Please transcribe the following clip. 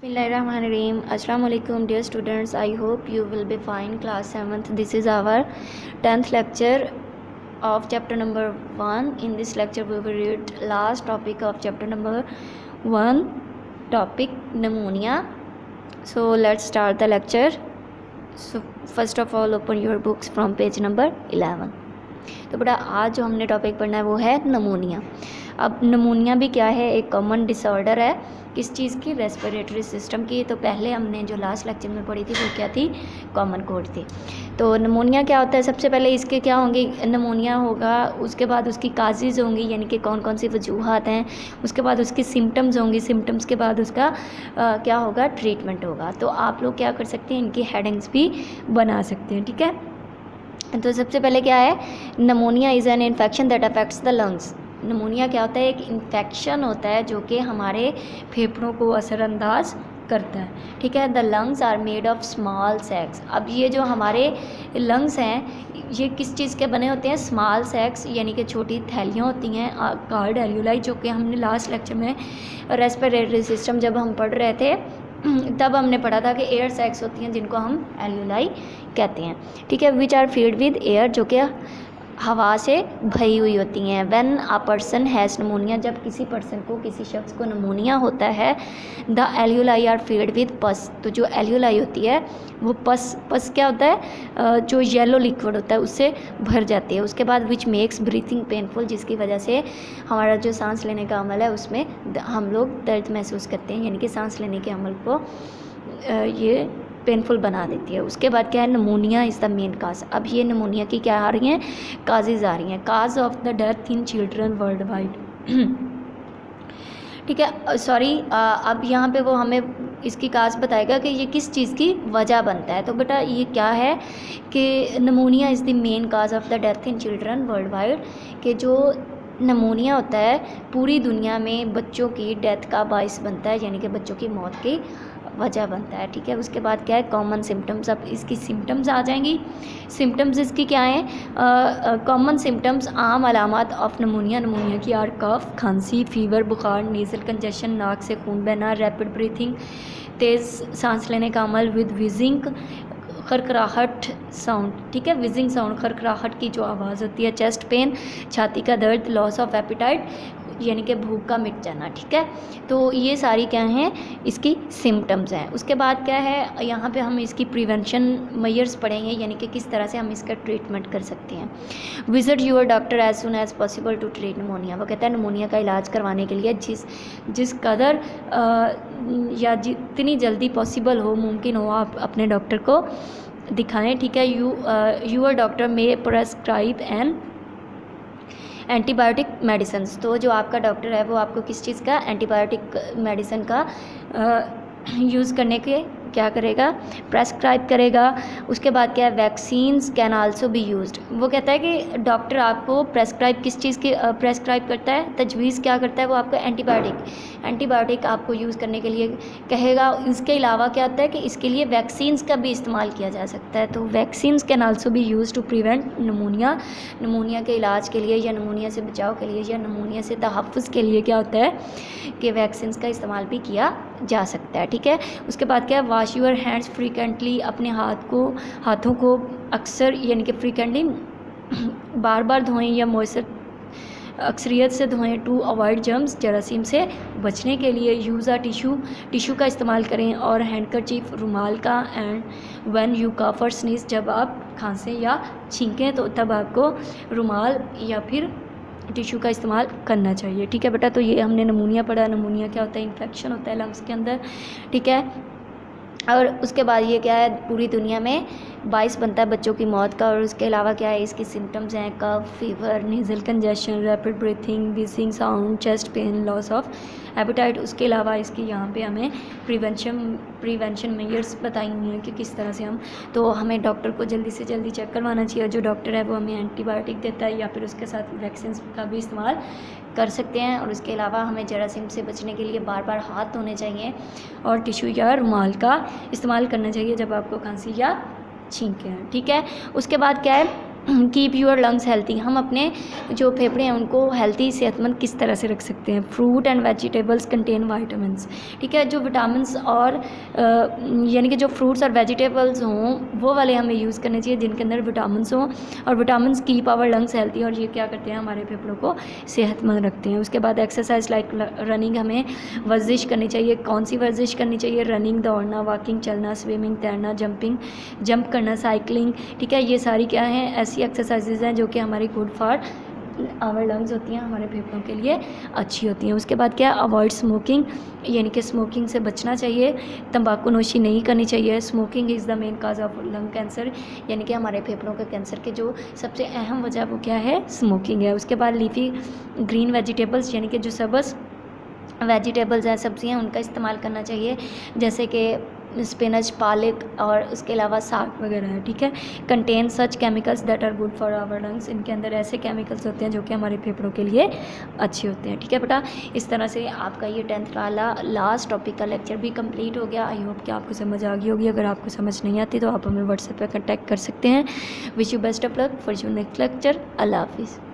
Bismillahirrahmanirrahim. Assalamu alaikum dear students. I hope you will be fine. Class 7th. This is our 10th lecture of chapter number 1. In this lecture we will read last topic of chapter number 1, topic pneumonia. So let's start the lecture. So first of all open your books from page number 11. तो बेटा आज जो हमने topic पढ़ना है वो है pneumonia. अब नमोनिया भी क्या है, एक कॉमन डिसऑर्डर है. किस चीज़ की? रेस्पिरेटरी सिस्टम की. तो पहले हमने जो लास्ट लेक्चर में पढ़ी थी वो क्या थी? कॉमन कोल्ड थी. तो नमोनिया क्या होता है? सबसे पहले इसके क्या होंगे? नमोनिया होगा, उसके बाद उसकी काजेज़ होंगी यानी कि कौन कौन सी वजूहात हैं, उसके बाद उसकी सिम्टम्स होंगी, सिम्टम्स के बाद उसका क्या होगा? ट्रीटमेंट होगा. तो आप लोग क्या कर सकते हैं, इनकी हेडिंग्स भी बना सकते हैं. ठीक है. तो सबसे पहले क्या है? Pneumonia is an infection that affects the lungs. Pneumonia क्या होता है? एक इन्फेक्शन होता है जो कि हमारे फेफड़ों को असरअंदाज करता है. ठीक है. The lungs are made of small sacs. अब ये जो हमारे लंग्स हैं ये किस चीज़ के बने होते हैं? स्मॉल सैक्स यानी कि छोटी थैलियाँ होती हैं कॉल्ड एल्यूलाई, जो कि हमने लास्ट लेक्चर में रेस्पिरेटरी सिस्टम जब हम पढ़ रहे थे तब हमने पढ़ा था कि एयर सैक्स होती हैं जिनको हम एल्यूलाई कहते हैं. ठीक है. Which are filled with air, जो कि हवा से भरी हुई होती हैं. When a person has pneumonia, जब किसी पर्सन को, किसी शख्स को नमोनिया होता है, the alveoli are filled with pus. तो जो एल्यूलाई होती है वो पस क्या होता है? जो येलो लिक्विड होता है उससे भर जाती है. उसके बाद विच मेक्स ब्रीथिंग पेनफुल, जिसकी वजह से हमारा जो सांस लेने का अमल है उसमें हम लोग दर्द महसूस करते हैं, यानी कि सांस लेने के अमल को ये पेनफुल बना देती है. उसके बाद क्या है? नमोनिया इज़ द मेन काज. अब ये नमोनिया की क्या आ रही हैं? काजेज़ आ रही हैं. Cause of the death in children worldwide. ठीक है. सॉरी, अब यहाँ पे वो हमें इसकी काज बताएगा कि ये किस चीज़ की वजह बनता है. तो बेटा ये क्या है कि pneumonia is the main cause of the death in children world wide, कि जो नमोनिया होता है पूरी दुनिया में बच्चों की डेथ का बाइस बनता है, यानी कि बच्चों की मौत की वजह बनता है. ठीक है. उसके बाद क्या है? Common symptoms. अब इसकी सिम्टम्स आ जाएंगी. सिम्टम्स इसकी क्या हैं? कॉमन सिम्टम्स, आम अलामत ऑफ नमोनिया. नमोनिया की आर कफ, खांसी, फीवर, बुखार, नेज़ल कंजेशन, नाक से खून बहना, रैपिड ब्रीथिंग, तेज़ सांस लेने का अमल विद विजिंग, खरखराहट साउंड. ठीक है. विजिंग साउंड, खरखराहट की जो आवाज़ होती है, चेस्ट पेन, छाती का दर्द, लॉस ऑफ एपिटाइट यानी कि भूख का मिट जाना. ठीक है. तो ये सारी क्या हैं? इसकी सिम्टम्स हैं. उसके बाद क्या है? यहाँ पे हम इसकी प्रिवेंशन मेजर्स पढ़ेंगे, यानी कि किस तरह से हम इसका ट्रीटमेंट कर सकते हैं. Visit your doctor as soon as possible to treat pneumonia. वो कहता है नमोनिया का इलाज करवाने के लिए जिस कदर या जितनी जल्दी पॉसिबल हो, मुमकिन हो, आप अपने डॉक्टर को दिखाएं. ठीक है. Your doctor may prescribe and antibiotic medicine. तो जो आपका डॉक्टर है वो आपको किस चीज़ का? एंटीबायोटिक मेडिसिन का यूज़ करने के क्या करेगा? प्रेस्क्राइब करेगा. उसके बाद क्या है? Vaccines can also be used. वो कहता है कि डॉक्टर आपको प्रेस्क्राइब किस चीज़ की प्रेस्क्राइब करता है? तजवीज़ क्या करता है? वो आपको एंटीबायोटिक आपको यूज़ करने के लिए कहेगा. इसके अलावा क्या होता है कि इसके लिए वैक्सीन्स का भी इस्तेमाल किया जा सकता है. तो vaccines can also be use to prevent pneumonia. Pneumonia के इलाज के लिए या नमोनिया से बचाव के लिए या नमोनिया से तहफ़्फ़ुज़ के लिए क्या होता है कि वैक्सीन्स का इस्तेमाल भी किया जा सकता है. ठीक है. उसके बाद क्या है? Wash your hands frequently. अपने हाथों को अक्सर यानी कि फ्रीक्वेंटली बार बार धोएं या मॉइस्चर अक्सरियत से धोएं. टू अवॉइड जर्म्स, जरासीम से बचने के लिए. यूज़ अ टिशू का इस्तेमाल करें और हैंडकरचीफ, रुमाल का. एंड व्हेन यू कफ और स्नीज, जब आप खांसें या छींकें तो तब आपको रुमाल या फिर टिशू का इस्तेमाल करना चाहिए. ठीक है बेटा. तो ये हमने नमोनिया पढ़ा. नमोनिया क्या होता है? इन्फेक्शन होता है लंग्स के अंदर. ठीक है. और उसके बाद ये क्या है? पूरी दुनिया में बाइस बनता है बच्चों की मौत का. और उसके अलावा क्या है? इसकी सिम्टम्स हैं cough, fever, nasal congestion, rapid breathing, wheezing sound, chest pain, loss of appetite. उसके अलावा इसकी यहाँ पे हमें प्रिवेंशन मेजर्स बताई हुई हैं कि किस तरह से हम, तो हमें डॉक्टर को जल्दी से जल्दी चेक करवाना चाहिए. जो डॉक्टर है वो हमें एंटीबायोटिक देता है या फिर उसके साथ वैक्सीन का भी इस्तेमाल कर सकते हैं. और उसके अलावा हमें जरासीम से बचने के लिए बार बार हाथ धोने चाहिए और टिशू या रुमाल का इस्तेमाल करना चाहिए जब आपको खांसी या छींकें. ठीक है. उसके बाद क्या है? कीप योर लंग्स हेल्थी, हम अपने जो फेफड़े हैं उनको हेल्थी सेहतमंद किस तरह से रख सकते हैं। Fruit and vegetables contain vitamins, ठीक है, जो विटामिन्स और यानी कि जो फ्रूट्स और वेजिटेबल्स हों वो वाले हमें यूज़ करने चाहिए जिनके अंदर विटामिन्स हों, और vitamins keep our lungs healthy, और ये क्या करते हैं, हमारे फेफड़ों को सेहतमंद रखते हैं। उसके बाद एक्सरसाइज लाइक रनिंग, हमें वर्जिश करनी चाहिए। कौन सी वर्जिश करनी चाहिए? रनिंग, दौड़ना, वॉकिंग, चलना, स्विमिंग, तैरना, जंप करना, साइकिलिंग, ठीक है, ये सारी क्या हैं, ऐसी एक्सरसाइजेज हैं जो कि हमारी गुड फॉर आवर लंग्स होती हैं, हमारे फेफड़ों के लिए अच्छी होती हैं। उसके बाद क्या, अवॉइड स्मोकिंग, यानी कि स्मोकिंग से बचना चाहिए, तंबाकू नोशी नहीं करनी चाहिए। Smoking is the main cause of lung cancer, यानी कि हमारे फेफड़ों के कैंसर के जो सबसे अहम वजह वो क्या है, स्मोकिंग है। उसके बाद लीफी ग्रीन वेजिटेबल्स, यानी कि जो सब्ज़ वेजिटेबल्स हैं, सब्जियां, उनका इस्तेमाल करना चाहिए, जैसे कि स्पिनच, पालक और उसके अलावा साग वगैरह है, ठीक है। Contain such chemicals that are good for our lungs, इनके अंदर ऐसे केमिकल्स होते हैं जो कि हमारे फेफड़ों के लिए अच्छे होते हैं, ठीक है बेटा। इस तरह से आपका ये 10th वाला लास्ट टॉपिक का लेक्चर भी कंप्लीट हो गया। आई होप कि आपको समझ आ गई होगी। अगर आपको समझ नहीं आती तो आप हमें व्हाट्सएप पर कॉन्टैक्ट कर सकते हैं। Wish you best of luck for your next lecture. अल्लाह हाफिज़।